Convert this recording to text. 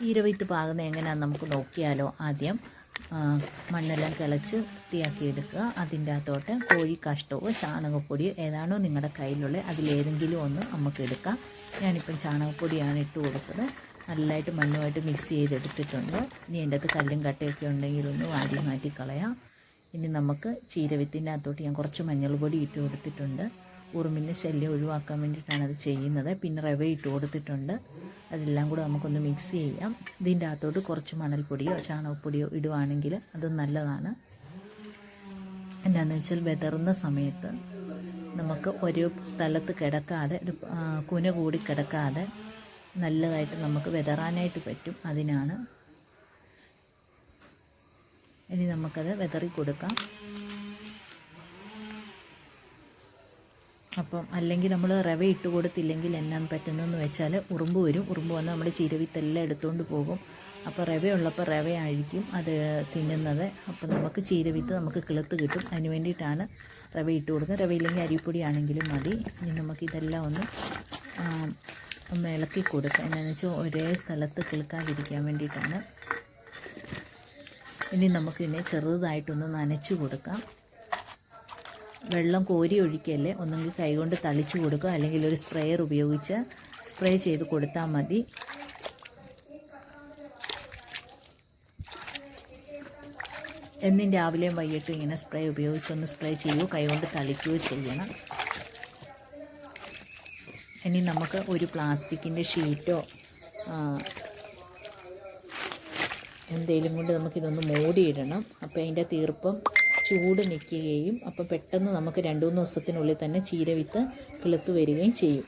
ചീരവിത്ത് പാകുന്നത് എങ്ങനെയാണെന്ന് നമുക്ക് നോക്കിയാലോ. ആദ്യം മണ്ണെല്ലാം കിളച്ച് വൃത്തിയാക്കി എടുക്കുക. അതിൻ്റെ അകത്തോട്ട് കോഴി കാഷ്ടമോ ചാണകപ്പൊടിയോ ഏതാണോ നിങ്ങളുടെ കയ്യിലുള്ളത് അതിലേതെങ്കിലും ഒന്ന് നമുക്ക് എടുക്കാം. ഞാനിപ്പം ചാണകപ്പൊടിയാണ് ഇട്ട് കൊടുത്തത്. നല്ലതായിട്ട് മണ്ണുമായിട്ട് മിക്സ് ചെയ്തെടുത്തിട്ടുണ്ട്. ഇനി അതിൻ്റെ അകത്ത് കല്ലും കട്ടയൊക്കെ ഉണ്ടെങ്കിൽ ഒന്ന് വാരി മാറ്റി കളയാം. ഇനി നമുക്ക് ചീരവിത്തിൻ്റെ അകത്തോട്ട് ഞാൻ കുറച്ച് മഞ്ഞൾപ്പൊടി ഇട്ട് കൊടുത്തിട്ടുണ്ട്. ഉറുമ്പിൻ്റെ ശല്യം ഒഴിവാക്കാൻ വേണ്ടിയിട്ടാണ് അത് ചെയ്യുന്നത്. പിന്നെ റവ ഇട്ട് കൊടുത്തിട്ടുണ്ട്. അതെല്ലാം കൂടെ നമുക്കൊന്ന് മിക്സ് ചെയ്യാം. ഇതിൻ്റെ അകത്തോട്ട് കുറച്ച് മണൽപ്പൊടിയോ ചാണകപ്പൊടിയോ ഇടുവാണെങ്കിൽ അത് നല്ലതാണ്. എന്താണെന്ന് വെച്ചാൽ വിതറുന്ന സമയത്ത് നമുക്ക് ഒരു സ്ഥലത്ത് കിടക്കാതെ കുന കൂടി കിടക്കാതെ നല്ലതായിട്ട് നമുക്ക് വിതറാനായിട്ട് പറ്റും. അതിനാണ്. ഇനി നമുക്കത് വിതറി കൊടുക്കാം. അപ്പം അല്ലെങ്കിൽ നമ്മൾ റവ ഇട്ട് കൊടുത്തില്ലെങ്കിൽ എന്നാന്ന് പറ്റുന്നതെന്ന് വെച്ചാൽ ഉറുമ്പ് വരും. ഉറുമ്പ് വന്ന് നമ്മൾ ചീരവിത്തെല്ലാം എടുത്തുകൊണ്ട് പോകും. അപ്പോൾ റവയുള്ളപ്പോൾ റവയായിരിക്കും അത് തിന്നുന്നത്. അപ്പം നമുക്ക് ചീരവിത്ത് നമുക്ക് കിളുത്ത് കിട്ടും. അതിന് വേണ്ടിയിട്ടാണ് റവ ഇട്ട് കൊടുക്കുന്നത്. റവയില്ലെങ്കിൽ അരിപ്പൊടി ആണെങ്കിലും മതി. ഇനി നമുക്കിതെല്ലാം ഒന്ന് ഇളക്കി കൊടുക്കുക. എന്താണെന്ന് വെച്ചാൽ ഒരേ സ്ഥലത്ത് കിളുക്കാതിരിക്കാൻ വേണ്ടിയിട്ടാണ്. ഇനി നമുക്കിതിനെ ചെറുതായിട്ടൊന്ന് നനച്ച് കൊടുക്കാം. വെള്ളം കോരി ഒഴിക്കല്ലേ. ഒന്നെങ്കിൽ കൈകൊണ്ട് തളിച്ച് കൊടുക്കുക, അല്ലെങ്കിൽ ഒരു സ്പ്രേയർ ഉപയോഗിച്ച് സ്പ്രേ ചെയ്ത് കൊടുത്താൽ മതി. എന്നും രാവിലെയും വൈകിട്ടും ഇങ്ങനെ സ്പ്രേ ഉപയോഗിച്ചൊന്ന് സ്പ്രേ ചെയ്യുകയോ കൈകൊണ്ട് തളിക്കുകയോ ചെയ്യണം. ഇനി നമുക്ക് ഒരു പ്ലാസ്റ്റിക്കിൻ്റെ ഷീറ്റോ എന്തെങ്കിലും കൊണ്ട് നമുക്കിതൊന്ന് മൂടിയിടണം. അപ്പോൾ അതിൻ്റെ തീർപ്പം ചൂട് നിൽക്കുകയും അപ്പോൾ പെട്ടെന്ന് നമുക്ക് 2-3 ദിവസത്തിനുള്ളിൽ തന്നെ ചീരവിത്ത് കിളുത്ത് വരികയും ചെയ്യും.